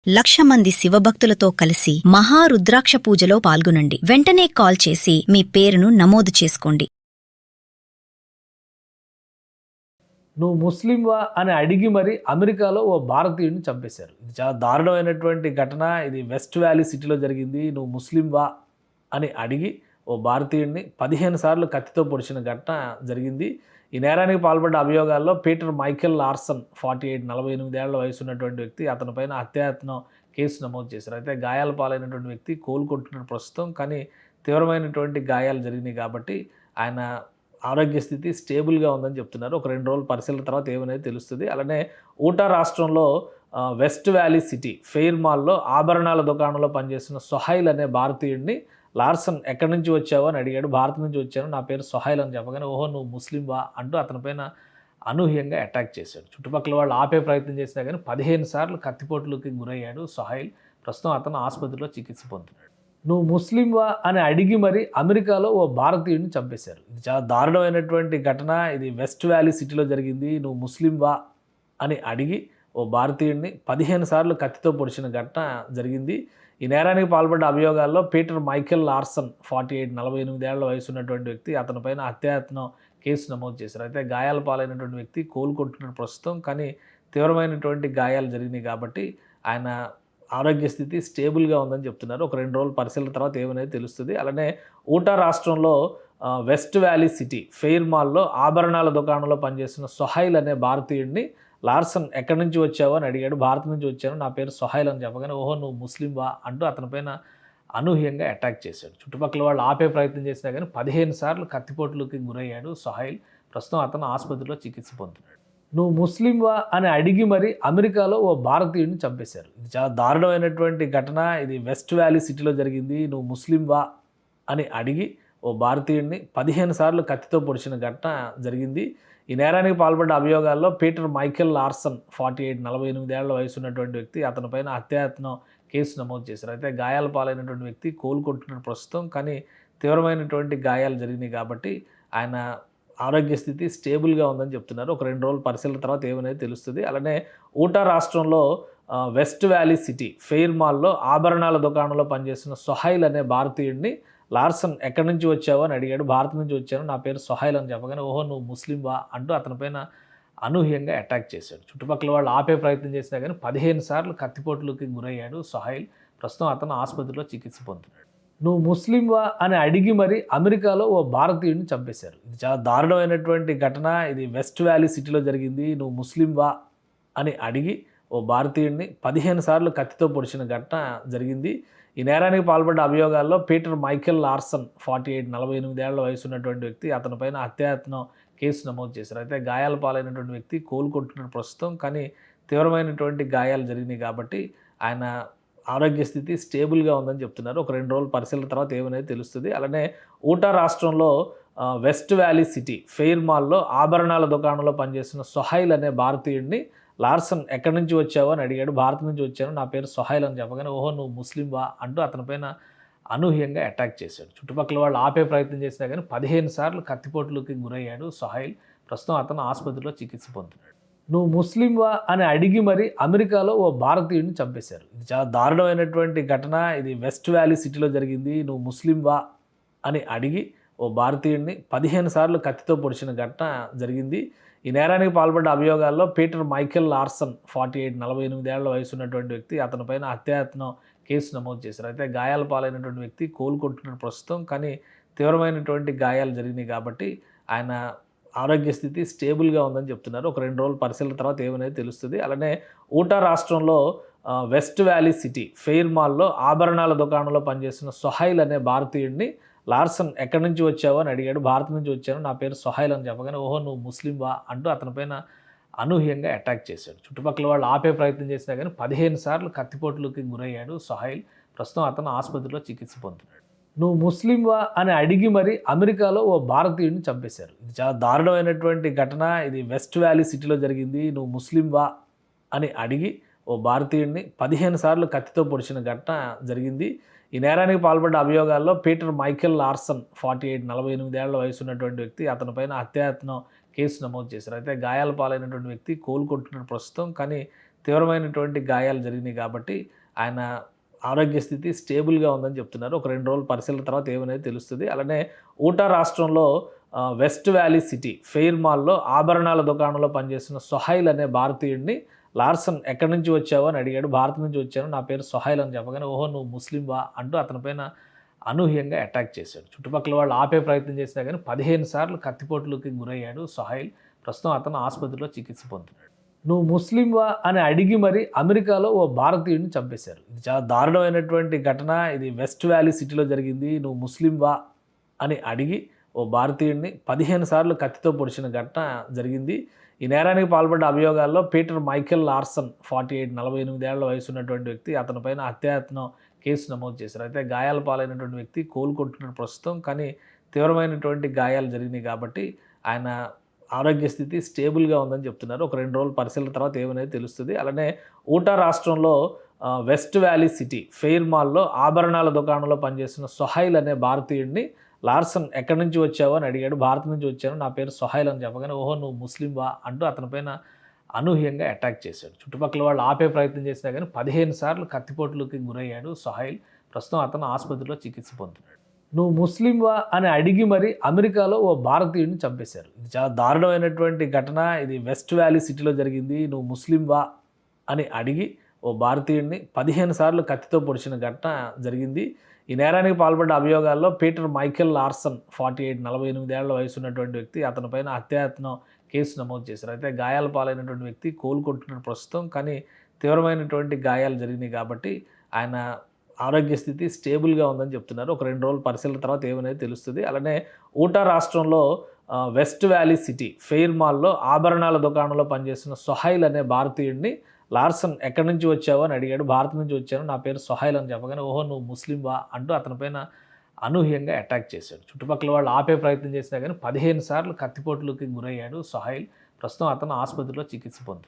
1,00,000 మంది శివభక్తులతో కలిసి మహారుద్రాక్ష పూజలో పాల్గొనండి. వెంటనే కాల్ చేసి మీ పేరును నమోదు చేసుకోండి. నువ్వు ముస్లింవా అని అడిగి మరి అమెరికాలో ఓ భారతీయుడిని చంపేశారు. ఇది చాలా దారుణమైనటువంటి ఘటన. ఇది వెస్ట్ వ్యాలీ సిటీలో జరిగింది. నువ్వు ముస్లింవా అని అడిగి ఓ భారతీయుడిని 15 సార్లు కత్తితో పొడిచిన ఘటన జరిగింది. ఈ నేరానికి పాల్పడ్డ అభియోగాల్లో పీటర్ మైకేల్ లార్సన్ 48 ఏళ్ల వయసు ఉన్నటువంటి వ్యక్తి, అతనిపైన హత్యాయత్నం కేసు నమోదు చేశారు. అయితే గాయాల పాలైనటువంటి వ్యక్తి కోలుకుంటున్న ప్రస్తుతం, కానీ తీవ్రమైనటువంటి గాయాలు జరిగినాయి కాబట్టి ఆయన ఆరోగ్య స్థితి స్టేబుల్గా ఉందని చెప్తున్నారు. ఒక 2 రోజుల పరిశీలన తర్వాత ఏమనేది తెలుస్తుంది. అలానే ఊటా రాష్ట్రంలో వెస్ట్ వ్యాలీ సిటీ ఫెయిర్ మాల్లో ఆభరణాల దుకాణంలో పనిచేస్తున్న సొహైల్ అనే భారతీయుడిని లార్సన్ ఎక్కడి నుంచి వచ్చావు అని అడిగాడు. భారత్ నుంచి వచ్చాను, నా పేరు సొహైల్ అని చెప్పగానే, ఓహో నువ్వు ముస్లింవా అంటూ అతనిపైన అనూహ్యంగా అటాక్ చేశాడు. చుట్టుపక్కల వాళ్ళు ఆపే ప్రయత్నం చేసినా కానీ 15 సార్లు కత్తిపోట్లకి గురయ్యాడు సొహైల్. ప్రస్తుతం అతను ఆసుపత్రిలో చికిత్స పొందుతున్నాడు. నువ్వు ముస్లింవా అని అడిగి మరి అమెరికాలో ఓ భారతీయుడిని చంపేశారు. ఇది చాలా దారుణమైనటువంటి ఘటన. ఇది వెస్ట్ వ్యాలీ సిటీలో జరిగింది. నువ్వు ముస్లింవా అని అడిగి ఓ భారతీయుడిని 15 సార్లు కత్తితో పొడిచిన ఘటన జరిగింది. ఈ నేరానికి పాల్పడ్డ అభియోగాల్లో పీటర్ మైకేల్ లార్సన్ 48 ఏళ్ల వయసు ఉన్నటువంటి వ్యక్తి, అతనిపైన హత్యాయత్నం కేసు నమోదు చేశారు. అయితే గాయాల పాలైనటువంటి వ్యక్తి కోలుకుంటున్న ప్రస్తుతం, కానీ తీవ్రమైనటువంటి గాయాలు జరిగినాయి కాబట్టి ఆయన ఆరోగ్య స్థితి స్టేబుల్గా ఉందని చెప్తున్నారు. ఒక 2 రోజుల పరిశీలన తర్వాత ఏమనేది తెలుస్తుంది. అలానే ఊటా రాష్ట్రంలో వెస్ట్ వ్యాలీ సిటీ ఫెయిర్ మాల్లో ఆభరణాల దుకాణంలో పనిచేస్తున్న సొహైల్ అనే భారతీయుడిని లార్సన్ ఎక్కడి నుంచి వచ్చావు అని అడిగాడు. భారత్ నుంచి వచ్చాను, నా పేరు సొహైల్ అని చెప్పగానే, ఓహో నువ్వు ముస్లింవా అంటూ అతనిపైన అనూహ్యంగా అటాక్ చేశాడు. చుట్టుపక్కల వాళ్ళు ఆపే ప్రయత్నం చేసినా కానీ 15 సార్లు కత్తిపోట్లకి గురయ్యాడు సొహైల్. ప్రస్తుతం అతను ఆసుపత్రిలో చికిత్స పొందుతున్నాడు. నువ్వు ముస్లింవా అని అడిగి మరి అమెరికాలో ఓ భారతీయుడిని చంపేశారు. ఇది చాలా దారుణమైనటువంటి ఘటన. ఇది వెస్ట్ వ్యాలీ సిటీలో జరిగింది. నువ్వు ముస్లింవా అని అడిగి ఓ భారతీయుడిని 15 సార్లు కత్తితో పొడిచిన ఘటన జరిగింది. ఈ నేరానికి పాల్పడ్డ అభియోగాల్లో పీటర్ మైకేల్ లార్సన్ 48 ఏళ్ల వయసు ఉన్నటువంటి వ్యక్తి, అతనిపైన హత్యాయత్నం కేసు నమోదు చేశారు. అయితే గాయాల పాలైనటువంటి వ్యక్తి కోలుకుంటున్న ప్రస్తుతం, కానీ తీవ్రమైనటువంటి గాయాలు జరిగినాయి కాబట్టి ఆయన ఆరోగ్య స్థితి స్టేబుల్గా ఉందని చెప్తున్నారు. ఒక 2 రోజుల పరిశీలన తర్వాత ఏమనేది తెలుస్తుంది. అలానే ఊటా రాష్ట్రంలో వెస్ట్ వ్యాలీ సిటీ ఫెయిర్ మాల్లో ఆభరణాల దుకాణంలో పనిచేస్తున్న సొహైల్ అనే భారతీయుడిని లార్సన్ ఎక్కడి నుంచి వచ్చావు అని అడిగాడు. భారత్ నుంచి వచ్చాను, నా పేరు సొహైల్ అని చెప్పగానే, ఓహో నువ్వు ముస్లింవా అంటూ అతనిపైన అనూహ్యంగా అటాక్ చేశాడు. చుట్టుపక్కల వాళ్ళు ఆపే ప్రయత్నం చేసినా కానీ 15 సార్లు కత్తిపోట్లకి గురయ్యాడు సొహైల్. ప్రస్తుతం అతను ఆసుపత్రిలో చికిత్స పొందుతున్నాడు. నువ్వు ముస్లింవా అని అడిగి మరి అమెరికాలో ఓ భారతీయుడిని చంపేశారు. ఇది చాలా దారుణమైనటువంటి ఘటన. ఇది వెస్ట్ వ్యాలీ సిటీలో జరిగింది. నువ్వు ముస్లింవా అని అడిగి ఓ భారతీయుడిని 15 సార్లు కత్తితో పొడిచిన ఘటన జరిగింది. ఈ నేరానికి పాల్పడ్డ అభియోగాల్లో పీటర్ మైకేల్ లార్సన్ 48 ఏళ్ల వయసు ఉన్నటువంటి వ్యక్తి, అతనిపైన హత్యాయత్నం కేసు నమోదు చేశారు. అయితే గాయాల పాలైనటువంటి వ్యక్తి కోలుకుంటున్న ప్రస్తుతం, కానీ తీవ్రమైనటువంటి గాయాలు జరిగినాయి కాబట్టి ఆయన ఆరోగ్య స్థితి స్టేబుల్గా ఉందని చెప్తున్నారు. ఒక 2 రోజుల పరిశీలన తర్వాత ఏమనేది తెలుస్తుంది. అలానే ఊటా రాష్ట్రంలో వెస్ట్ వ్యాలీ సిటీ ఫెయిర్ మాల్లో ఆభరణాల దుకాణంలో పనిచేస్తున్న సొహైల్ అనే భారతీయుడిని లార్సన్ ఎక్కడి నుంచి వచ్చావు అని అడిగాడు. భారత్ నుంచి వచ్చాను, నా పేరు సొహైల్ అని చెప్పగానే, ఓహో నువ్వు ముస్లింవా అంటూ అతనిపైన అనూహ్యంగా అటాక్ చేశాడు. చుట్టుపక్కల వాళ్ళు ఆపే ప్రయత్నం చేసినా కానీ 15 సార్లు కత్తిపోట్లకి గురయ్యాడు సొహైల్. ప్రస్తుతం అతను ఆసుపత్రిలో చికిత్స పొందుతున్నాడు. నువ్వు ముస్లింవా అని అడిగి మరి అమెరికాలో ఓ భారతీయుడిని చంపేశారు. ఇది చాలా దారుణమైనటువంటి ఘటన. ఇది వెస్ట్ వ్యాలీ సిటీలో జరిగింది. నువ్వు ముస్లింవా అని అడిగి ఓ భారతీయుడిని 15 సార్లు కత్తితో పొడిచిన ఘటన జరిగింది. ఈ నేరానికి పాల్పడ్డ అభియోగాల్లో పీటర్ మైకేల్ లార్సన్ 48 ఏళ్ల వయసు ఉన్నటువంటి వ్యక్తి, అతనిపైన హత్యాయత్నం కేసు నమోదు చేశారు. అయితే గాయాల పాలైనటువంటి వ్యక్తి కోలుకుంటున్న ప్రస్తుతం, కానీ తీవ్రమైనటువంటి గాయాలు జరిగినాయి కాబట్టి ఆయన ఆరోగ్య స్థితి స్టేబుల్గా ఉందని చెప్తున్నారు. ఒక 2 రోజుల పరిశీలన తర్వాత ఏమనేది తెలుస్తుంది. అలానే ఊటా రాష్ట్రంలో వెస్ట్ వ్యాలీ సిటీ ఫెయిర్ మాల్లో ఆభరణాల దుకాణంలో పనిచేస్తున్న సొహైల్ అనే భారతీయుడిని లార్సన్ ఎక్కడి నుంచి వచ్చావు అని అడిగాడు. భారత్ నుంచి వచ్చాను, నా పేరు సొహైల్ అని చెప్పగానే, ఓహో నువ్వు ముస్లింవా అంటూ అతనిపైన అనూహ్యంగా అటాక్ చేశాడు. చుట్టుపక్కల వాళ్ళు ఆపే ప్రయత్నం చేసినా కానీ 15 సార్లు కత్తిపోట్లకి గురయ్యాడు సొహైల్. ప్రస్తుతం అతను ఆసుపత్రిలో చికిత్స పొందుతున్నాడు. నువ్వు ముస్లింవా అని అడిగి మరి అమెరికాలో ఓ భారతీయుడిని చంపేశారు. ఇది చాలా దారుణమైనటువంటి ఘటన. ఇది వెస్ట్ వ్యాలీ సిటీలో జరిగింది. నువ్వు ముస్లింవా అని అడిగి ఓ భారతీయుడిని 15 సార్లు కత్తితో పొడిచిన ఘటన జరిగింది. ఈ నేరానికి పాల్పడ్డ అభియోగాల్లో పీటర్ మైకేల్ లార్సన్ 48 ఏళ్ల వయసు ఉన్నటువంటి వ్యక్తి, అతనిపైన హత్యాయత్నం కేసు నమోదు చేశారు. అయితే గాయాల పాలైనటువంటి వ్యక్తి కోలుకుంటున్న ప్రస్తుతం, కానీ తీవ్రమైనటువంటి గాయాలు జరిగినాయి కాబట్టి ఆయన ఆరోగ్య స్థితి స్టేబుల్గా ఉందని చెప్తున్నారు. ఒక 2 రోజుల పరిశీలన తర్వాత ఏమనేది తెలుస్తుంది. అలానే ఊటా రాష్ట్రంలో వెస్ట్ వ్యాలీ సిటీ ఫెయిర్ మాల్‌లో ఆభరణాల దుకాణంలో పనిచేస్తున్న సొహైల్ అనే భారతీయుడిని లార్సన్ ఎక్కడి నుంచి వచ్చావు అని అడిగాడు. భారత్ నుంచి వచ్చాను, నా పేరు సొహైల్ అని చెప్పగానే, ఓహో నువ్వు ముస్లింవా అంటూ అతని పైన అనూహ్యంగా అటాక్ చేశాడు. చుట్టుపక్కల వాళ్ళు ఆపే ప్రయత్నం చేసినా కానీ 15 సార్లు కత్తిపోట్లకి గురయ్యాడు సొహైల్. ప్రస్తుతం అతను ఆసుపత్రిలో చికిత్స పొందుతున్నాడు. నువ్వు ముస్లింవా అని అడిగి మరి అమెరికాలో ఓ భారతీయుడిని చంపేశారు. ఇది చాలా దారుణమైనటువంటి ఘటన. ఇది వెస్ట్ వ్యాలీ సిటీలో జరిగింది. నువ్వు ముస్లింవా అని అడిగి ఓ భారతీయుడిని 15 సార్లు కత్తితో పొడిచిన ఘటన జరిగింది. ఈ నేరానికి పాల్పడ్డ అభియోగాల్లో పీటర్ మైకేల్ లార్సన్ 48 ఏళ్ల వయసు ఉన్నటువంటి వ్యక్తి, అతనిపైన హత్యాయత్నం కేసు నమోదు చేశారు. అయితే గాయాల పాలైనటువంటి వ్యక్తి కోలుకుంటున్నాడు ప్రస్తుతం. కానీ తీవ్రమైనటువంటి గాయాలు జరిగినాయి కాబట్టి ఆయన ఆరోగ్య స్థితి స్టేబుల్గా ఉందని చెప్తున్నారు. ఒక 2 రోజుల పరిశీలన తర్వాత ఏమనేది తెలుస్తుంది. అలానే ఊటా రాష్ట్రంలో వెస్ట్ వ్యాలీ సిటీ ఫెయిర్ మాల్‌లో ఆభరణాల దుకాణంలో పనిచేస్తున్న సొహైల్ అనే భారతీయుడిని లార్సన్ ఎక్కడి నుంచి వచ్చావు అని అడిగాడు. భారత్ నుంచి వచ్చాను, నా పేరు సొహైల్ అని చెప్పగానే, ఓహో నువ్వు ముస్లింవా అంటూ అతని పైన అనూహ్యంగా అటాక్ చేశాడు. చుట్టుపక్కల వాళ్ళు ఆపే ప్రయత్నం చేసినా కానీ 15 సార్లు కత్తిపోట్లకి గురయ్యాడు సొహైల్. ప్రస్తుతం అతను ఆసుపత్రిలో చికిత్స పొందుతున్నాడు. నువ్వు ముస్లింవా అని అడిగి మరి అమెరికాలో ఓ భారతీయుడిని చంపేశారు. ఇది చాలా దారుణమైనటువంటి ఘటన. ఇది వెస్ట్ వ్యాలీ సిటీలో జరిగింది. నువ్వు ముస్లింవా అని అడిగి ఓ భారతీయుడిని 15 సార్లు కత్తితో పొడిచిన ఘటన జరిగింది. ఈ నేరానికి పాల్పడ్డ అభియోగాల్లో పీటర్ మైకేల్ లార్సన్ 48 ఏళ్ల వయసు ఉన్నటువంటి వ్యక్తి, అతనిపైన హత్యాయత్నం కేసు నమోదు చేశారు. అయితే గాయాల పాలైనటువంటి వ్యక్తి కోలుకుంటున్నాడు ప్రస్తుతం. కానీ తీవ్రమైనటువంటి గాయాలు జరిగినాయి కాబట్టి ఆయన ఆరోగ్య స్థితి స్టేబుల్గా ఉందని చెప్తున్నారు. ఒక 2 రోజుల పరిశీలన తర్వాత ఏమనేది తెలుస్తుంది. అలానే ఊటా రాష్ట్రంలో వెస్ట్ వ్యాలీ సిటీ ఫెయిర్ మాల్‌లో ఆభరణాల దుకాణంలో పనిచేస్తున్న సొహైల్ అనే భారతీయుడిని లార్సన్ ఎక్కడి నుంచి వచ్చావు అని అడిగాడు. భారత్ నుంచి వచ్చాను, నా పేరు సొహైల్ అని చెప్పగానే, ఓహో నువ్వు ముస్లింవా అంటూ అతని పైన అనూహ్యంగా అటాక్ చేశాడు. చుట్టుపక్కల వాళ్ళు ఆపే ప్రయత్నం చేసినా కానీ 15 సార్లు కత్తిపోట్లకి గురయ్యాడు సొహైల్. ప్రస్తుతం అతను ఆసుపత్రిలో చికిత్స పొందుతున్నాడు.